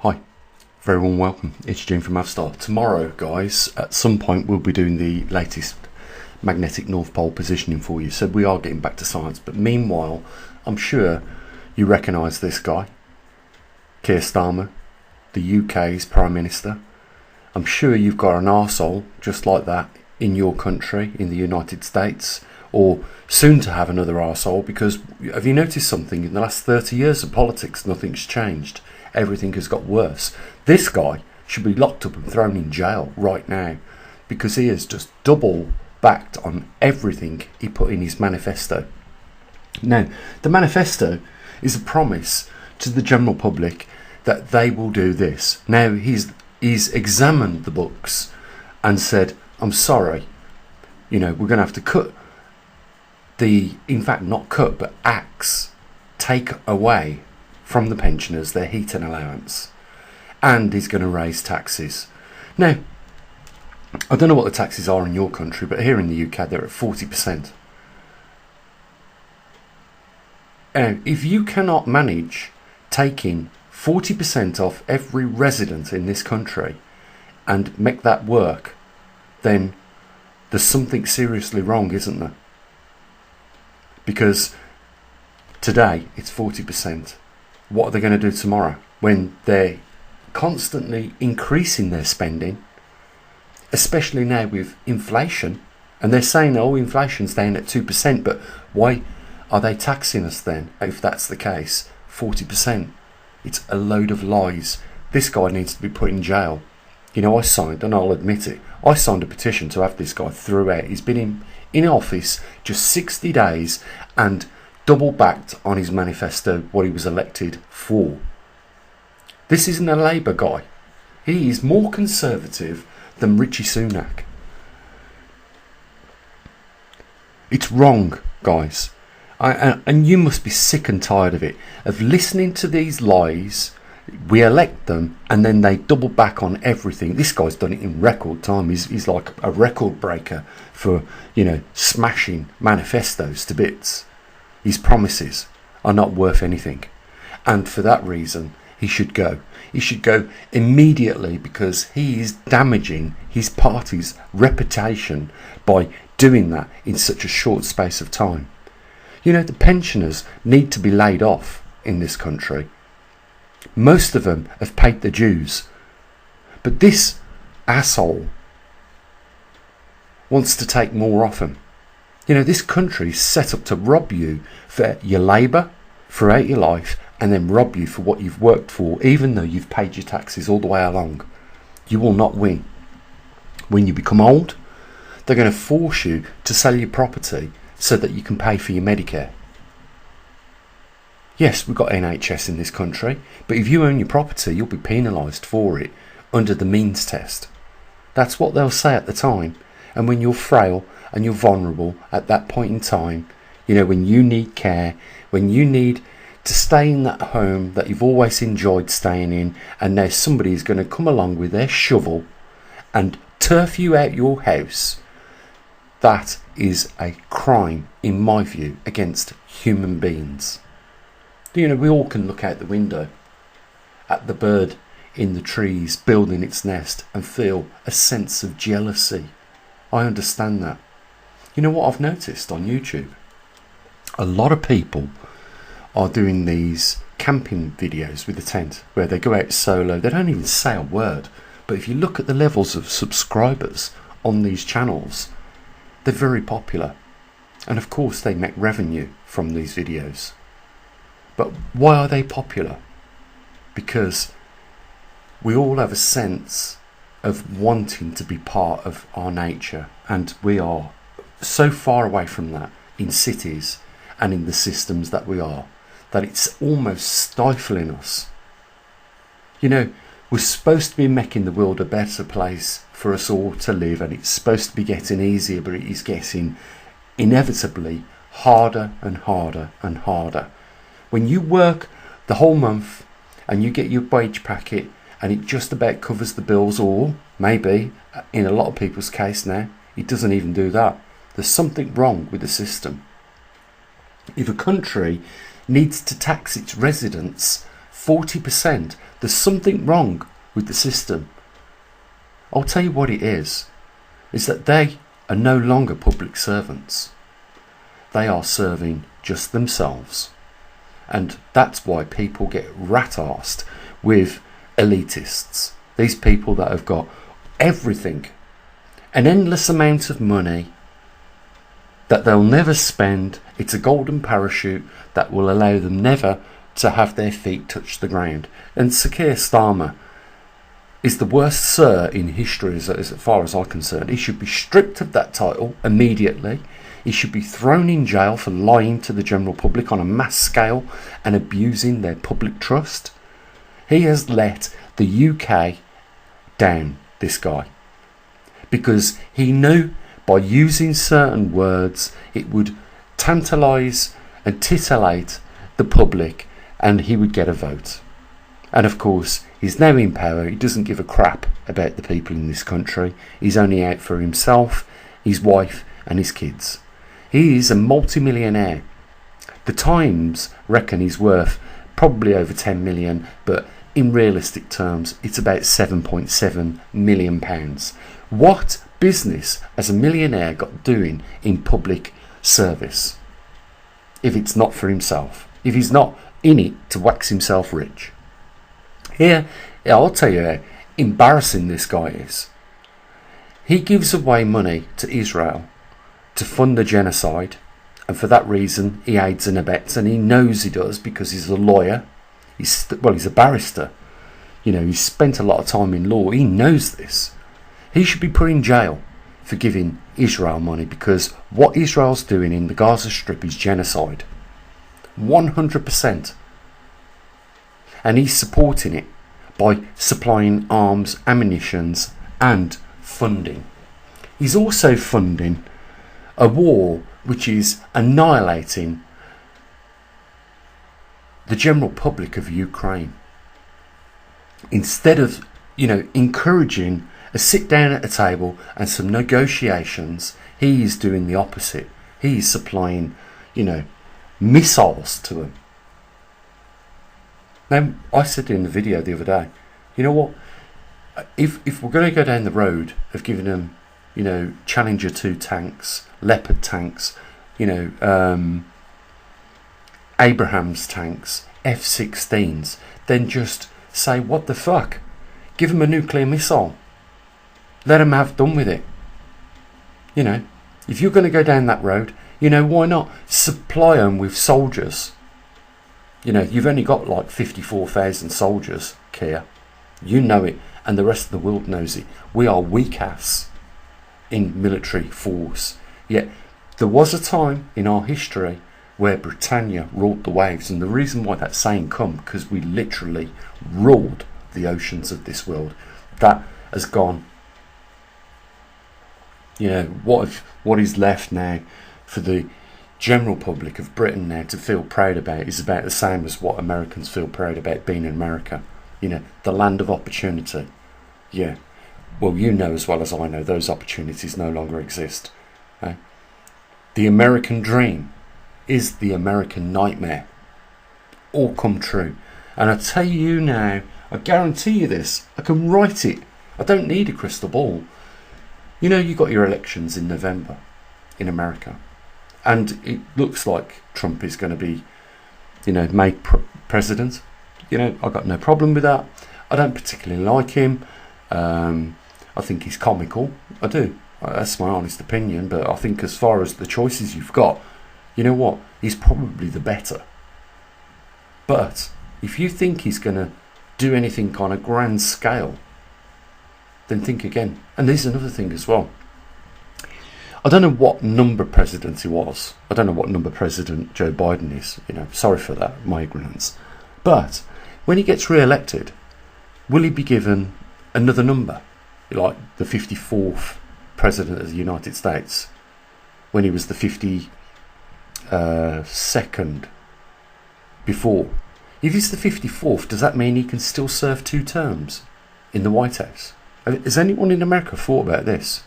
Hi, very warm welcome. It's Jim from Avstar. Tomorrow, guys, at some point we'll be doing the latest magnetic North Pole positioning for you. So we are getting back to science. But meanwhile, I'm sure you recognise this guy, Keir Starmer, the UK's Prime Minister. I'm sure you've got an arsehole just like that in your country, in the United States, or soon to have another arsehole, because have you noticed something? In the last 30 years of politics, nothing's changed. Everything has got worse. This guy should be locked up and thrown in jail right now because he has just double backed on everything he put in his manifesto. Now, the manifesto is a promise to the general public that they will do this. Now, he's examined the books and said, I'm sorry, we're going to have to cut not cut, but take away from the pensioners their heating allowance, and he's going to raise taxes. Now, I don't know what the taxes are in your country, but here in the UK they're at 40%. If you cannot manage taking 40% off every resident in this country and make that work, then there's something seriously wrong, isn't there? Because today it's 40%. What are they going to do tomorrow when they're constantly increasing their spending, especially now with inflation? And they're saying, oh, inflation's down at 2%, but why are they taxing us then if that's the case? 40%. It's a load of lies. This guy needs to be put in jail. I signed, and I'll admit it, I signed a petition to have this guy thrown out. He's been in office just 60 days and double backed on his manifesto what he was elected for. This isn't a Labour guy. He is more conservative than Richie Sunak. It's wrong, guys. And you must be sick and tired of it, of listening to these lies. We elect them and then they double back on everything. This guy's done it in record time. He's like a record breaker for, smashing manifestos to bits. His promises are not worth anything. And for that reason, he should go. He should go immediately because he is damaging his party's reputation by doing that in such a short space of time. The pensioners need to be laid off in this country. Most of them have paid the dues. But this asshole wants to take more off them. This country is set up to rob you for your labour throughout your life and then rob you for what you've worked for, even though you've paid your taxes all the way along. You will not win. When you become old, they're going to force you to sell your property so that you can pay for your Medicare. Yes, we've got NHS in this country, but if you own your property, you'll be penalised for it under the means test. That's what they'll say at the time. And when you're frail and you're vulnerable at that point in time, when you need care, when you need to stay in that home that you've always enjoyed staying in, and now somebody is going to come along with their shovel and turf you out your house, that is a crime, in my view, against human beings. We all can look out the window at the bird in the trees building its nest and feel a sense of jealousy. I understand that. What I've noticed on YouTube? A lot of people are doing these camping videos with a tent where they go out solo. They don't even say a word. But if you look at the levels of subscribers on these channels, they're very popular. And of course they make revenue from these videos. But why are they popular? Because we all have a sense of wanting to be part of our nature, and we are so far away from that in cities and in the systems that we are, that it's almost stifling us. We're supposed to be making the world a better place for us all to live, and it's supposed to be getting easier, but it is getting inevitably harder and harder and harder. When you work the whole month and you get your wage packet and it just about covers the bills, or maybe in a lot of people's case now it doesn't even do that, there's something wrong with the system. If a country needs to tax its residents 40%. There's something wrong with the system. I'll tell you what it is that they are no longer public servants. They are serving just themselves. And that's why people get rat-arsed with elitists. These people that have got everything, an endless amount of money that they'll never spend. It's a golden parachute that will allow them never to have their feet touch the ground. And Sir Keir Starmer is the worst sir in history as far as I'm concerned. He should be stripped of that title immediately. He should be thrown in jail for lying to the general public on a mass scale and abusing their public trust. He has let the UK down, this guy, because he knew by using certain words it would tantalise and titillate the public and he would get a vote. And of course, he's now in power. He doesn't give a crap about the people in this country. He's only out for himself, his wife and his kids. He is a multi-millionaire. The Times reckon he's worth probably over 10 million, but in realistic terms, it's about 7.7 million pounds. What business has a millionaire got doing in public service if it's not for himself? If he's not in it to wax himself rich? Here, I'll tell you how embarrassing this guy is. He gives away money to Israel to fund the genocide, and for that reason he aids and abets, and he knows he does because he's a lawyer. He's a barrister. You know, he's spent a lot of time in law. He knows this. He should be put in jail for giving Israel money, because what Israel's doing in the Gaza Strip is genocide. 100%. And he's supporting it by supplying arms, ammunitions and funding. He's also funding a war which is annihilating the general public of Ukraine. Instead of, encouraging a sit down at a table and some negotiations, he is doing the opposite. He is supplying, missiles to them. Now, I said in the video the other day, you know what? If we're going to go down the road of giving them, Challenger 2 tanks, Leopard tanks, Abrams tanks, F-16s, then just say, what the fuck? Give them a nuclear missile. Let them have done with it. If you're going to go down that road, why not supply them with soldiers? You've only got like 54,000 soldiers, Keir. You know it, and the rest of the world knows it. We are weak ass in military force. Yet there was a time in our history where Britannia ruled the waves, and the reason why that saying come, because we literally ruled the oceans of this world. That has gone. What is left now for the general public of Britain now to feel proud about is about the same as what Americans feel proud about being in America. The land of opportunity. Yeah. Well, as well as I know, those opportunities no longer exist. The American dream is the American nightmare. All come true. And I tell you now, I guarantee you this, I can write it. I don't need a crystal ball. You got your elections in November in America. And it looks like Trump is going to be, made president. I've got no problem with that. I don't particularly like him. I think he's comical. I do. That's my honest opinion. But I think as far as the choices you've got, you know what? He's probably the better. But if you think he's going to do anything on a grand scale, then think again. And there's another thing as well. I don't know what number president he was. I don't know what number president Joe Biden is. Sorry for that, my ignorance. But when he gets re-elected, will he be given another number? Like the 54th president of the United States, when he was the 52nd before. If he's the 54th, does that mean he can still serve 2 terms in the White House? Has anyone in America thought about this?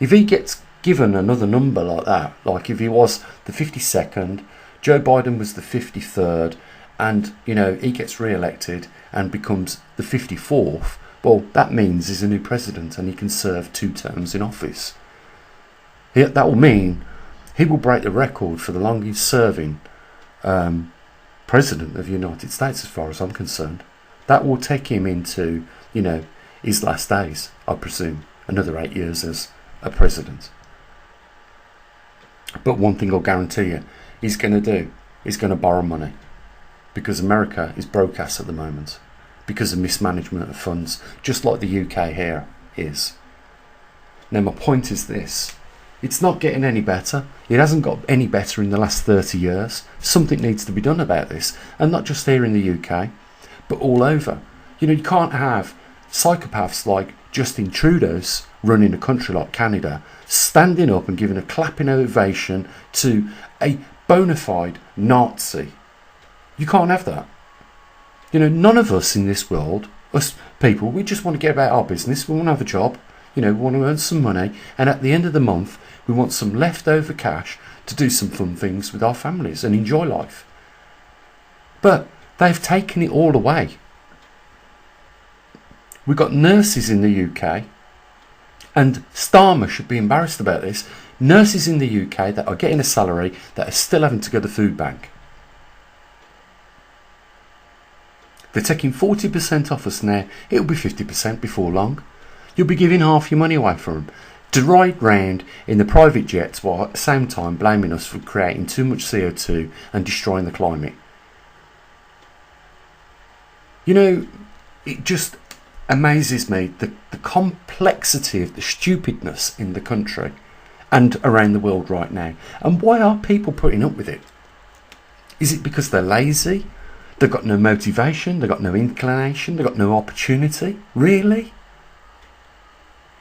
If he gets given another number like that, like if he was the 52nd, Joe Biden was the 53rd, and he gets re-elected and becomes the 54th, well, that means he's a new president and he can serve 2 terms in office. That will mean he will break the record for the longest serving president of the United States, as far as I'm concerned. That will take him into, his last days, I presume. Another 8 years as a president. But one thing I'll guarantee you, he's going to do, he's going to borrow money. Because America is broke ass at the moment. Because of mismanagement of funds, just like the UK here is. Now my point is this. It's not getting any better. It hasn't got any better in the last 30 years. Something needs to be done about this. And not just here in the UK, but all over. You can't have psychopaths like Justin Trudeau's running a country like Canada, standing up and giving a clapping ovation to a bona fide Nazi. You can't have that. None of us in this world, us people, we just want to get about our business. We want to have a job. We want to earn some money. And at the end of the month, we want some leftover cash to do some fun things with our families and enjoy life. But they've taken it all away. We've got nurses in the UK, and Starmer should be embarrassed about this. Nurses in the UK that are getting a salary that are still having to go to the food bank. They're taking 40% off us now. It'll be 50% before long. You'll be giving half your money away from them to ride round in the private jets while at the same time blaming us for creating too much CO2 and destroying the climate. It just amazes me the complexity of the stupidness in the country and around the world right now. And why are people putting up with it? Is it because they're lazy? They've got no motivation, they've got no inclination, they've got no opportunity? Really?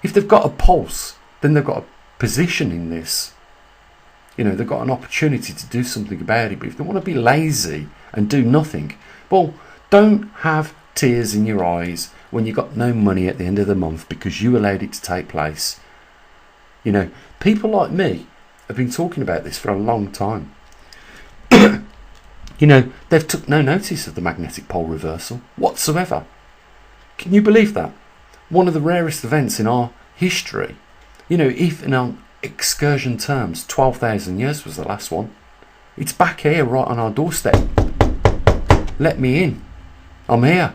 If they've got a pulse, then they've got a position in this. They've got an opportunity to do something about it. But if they want to be lazy and do nothing, well, don't have tears in your eyes when you've got no money at the end of the month because you allowed it to take place. People like me have been talking about this for a long time. They've took no notice of the magnetic pole reversal whatsoever. Can you believe that? One of the rarest events in our history. If in our excursion terms, 12,000 years was the last one. It's back here right on our doorstep. Let me in. I'm here.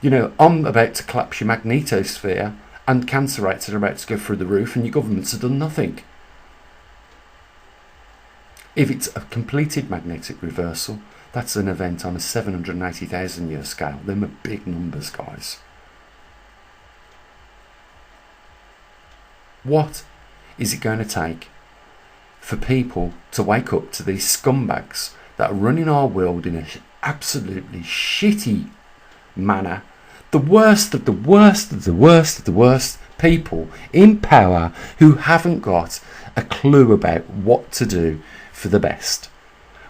I'm about to collapse your magnetosphere and cancer rates are about to go through the roof and your governments have done nothing. If it's a completed magnetic reversal, that's an event on a 780,000 year scale. Them are big numbers, guys. What is it going to take for people to wake up to these scumbags that are running our world in an absolutely shitty manner? The worst of the worst of the worst of the worst people in power who haven't got a clue about what to do for the best.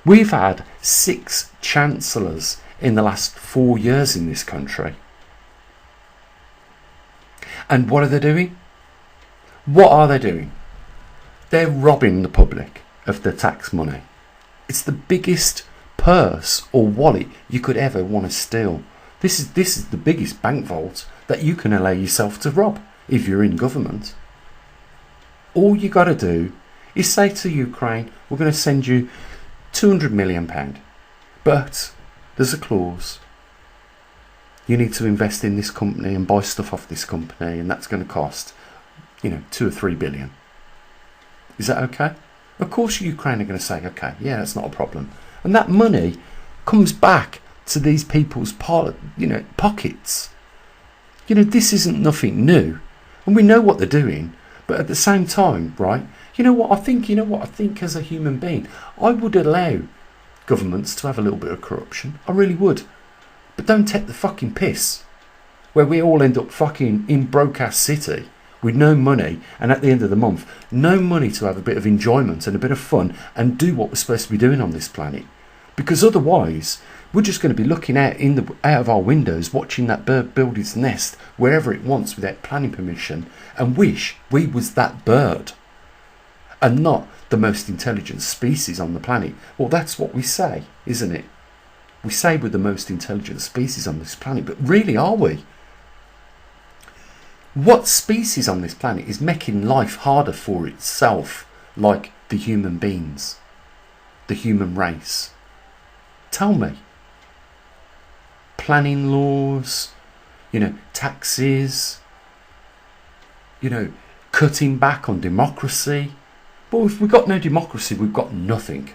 We've had 6 chancellors in the last 4 years in this country. And what are they doing? What are they doing? They're robbing the public of their tax money. It's the biggest purse or wallet you could ever want to steal. This is the biggest bank vault that you can allow yourself to rob if you're in government. All you got to do is say to Ukraine, we're going to send you £200 million, but there's a clause. You need to invest in this company and buy stuff off this company, and that's going to cost 2 or 3 billion. Is that okay? Of course Ukraine are going to say, okay, yeah, that's not a problem. And that money comes back to these people's pockets. This isn't nothing new. And we know what they're doing. But at the same time, right, you know what I think as a human being, I would allow governments to have a little bit of corruption. I really would. But don't take the fucking piss. Where we all end up fucking in broke-ass city with no money, and at the end of the month, no money to have a bit of enjoyment and a bit of fun and do what we're supposed to be doing on this planet. Because otherwise, we're just going to be looking out of our windows, watching that bird build its nest wherever it wants without planning permission, and wish we was that bird and not the most intelligent species on the planet. Well, that's what we say, isn't it? We say we're the most intelligent species on this planet, but really are we? What species on this planet is making life harder for itself, like the human beings, the human race? Tell me. Planning laws, taxes, cutting back on democracy. But if we've got no democracy, we've got nothing.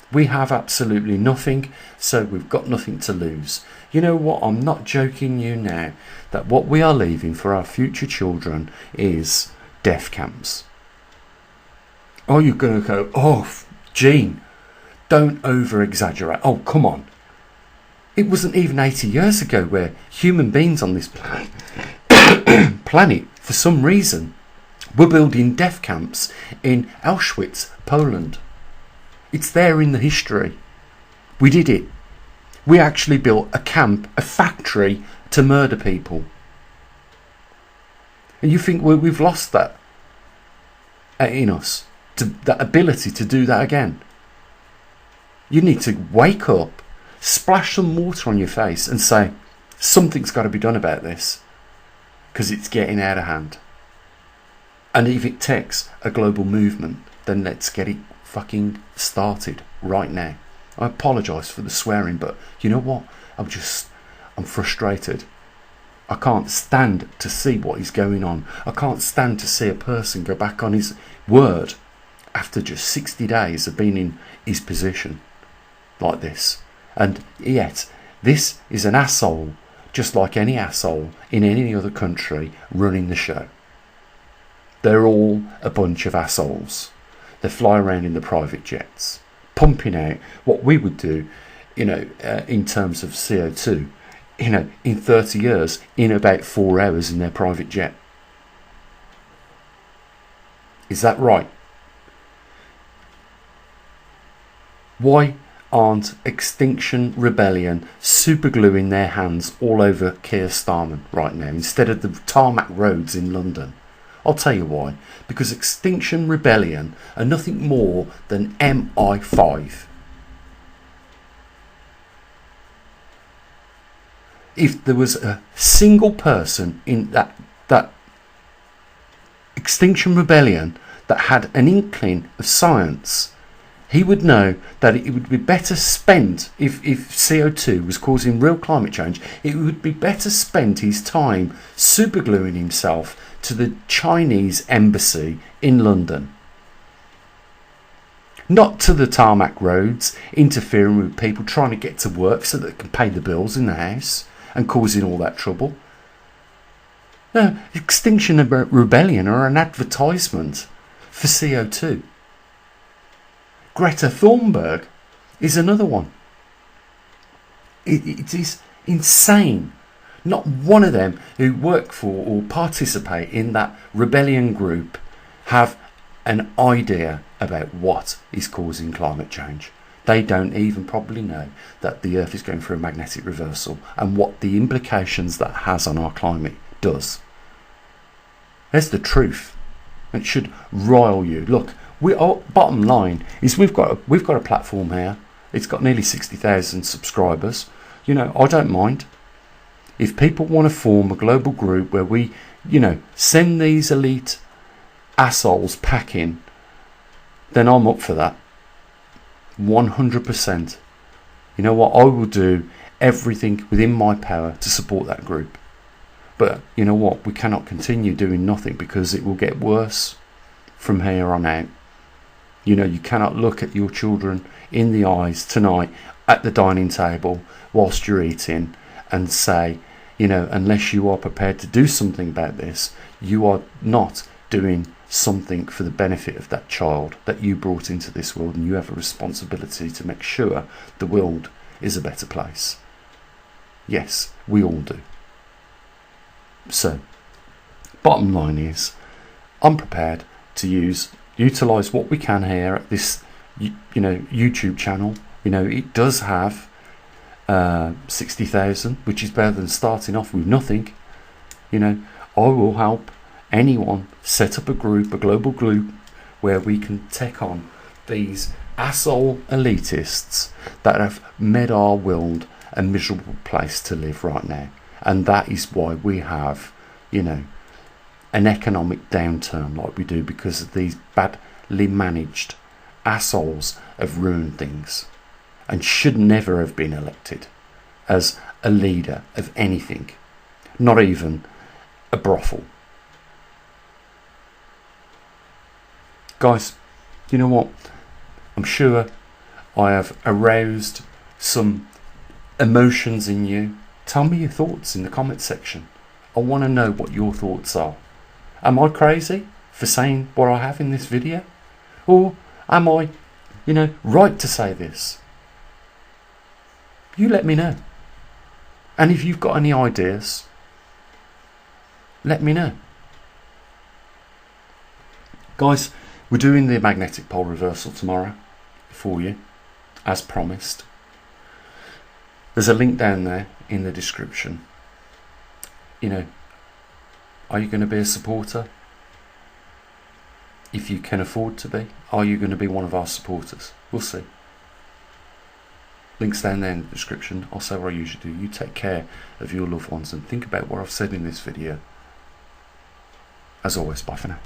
We have absolutely nothing, so we've got nothing to lose. You know what? I'm not joking you now that what we are leaving for our future children is death camps. Oh, you're going to go, oh, Gene, don't over-exaggerate. Oh, come on. It wasn't even 80 years ago where human beings on this planet, for some reason, were building death camps in Auschwitz, Poland. It's there in the history. We did it. We actually built a camp, a factory to murder people. And you think we've lost that in us, that ability to do that again? You need to wake up, splash some water on your face and say, something's got to be done about this, because it's getting out of hand. And if it takes a global movement, then let's get it fucking started right now. I apologise for the swearing, but you know what? I'm frustrated. I can't stand to see what is going on. I can't stand to see a person go back on his word after just 60 days of being in his position like this. And yet, this is an asshole, just like any asshole in any other country running the show. They're all a bunch of assholes. They fly around in the private jets, pumping out what we would do, in terms of CO2, in 30 years, in about 4 hours in their private jet. Is that right? Why aren't Extinction Rebellion supergluing their hands all over Keir Starmer right now instead of the tarmac roads in London? I'll tell you why. Because Extinction Rebellion are nothing more than MI5. If there was a single person in that Extinction Rebellion that had an inkling of science, he would know that it would be better spent, if CO2 was causing real climate change, it would be better spent his time supergluing himself to the Chinese embassy in London. Not to the tarmac roads, interfering with people trying to get to work so that they can pay the bills in the house and causing all that trouble. No, Extinction Rebellion are an advertisement for CO2. Greta Thunberg is another one. It is insane. Not one of them who work for or participate in that rebellion group have an idea about what is causing climate change. They don't even probably know that the Earth is going through a magnetic reversal and what the implications that has on our climate does. There's the truth. It should rile you. Look, bottom line is we've got a platform here. It's got nearly 60,000 subscribers. I don't mind. If people want to form a global group where we, send these elite assholes packing, then I'm up for that. 100%. You know what? I will do everything within my power to support that group. But you know what? We cannot continue doing nothing because it will get worse from here on out. You cannot look at your children in the eyes tonight at the dining table whilst you're eating and say, unless you are prepared to do something about this, you are not doing something for the benefit of that child that you brought into this world, and you have a responsibility to make sure the world is a better place. Yes, we all do. So, bottom line is, I'm prepared to utilise what we can here at this, YouTube channel. It does have 60,000, which is better than starting off with nothing. I will help anyone set up a global group where we can take on these asshole elitists that have made our world a miserable place to live right now. And that is why we have, you know, an economic downturn like we do, because of these badly managed assholes have ruined things and should never have been elected as a leader of anything, not even a brothel. Guys, you know what? I'm sure I have aroused some emotions in you. Tell me your thoughts in the comment section. I want to know what your thoughts are. Am I crazy for saying what I have in this video? Or am I, you know, right to say this? You let me know. And if you've got any ideas, let me know. Guys, we're doing the magnetic pole reversal tomorrow for you, as promised. There's a link down there in the description. You know, are you going to be a supporter? If you can afford to be, are you going to be one of our supporters? We'll see. Links down there in the description. I'll say what I usually do. You take care of your loved ones and think about what I've said in this video. As always, bye for now.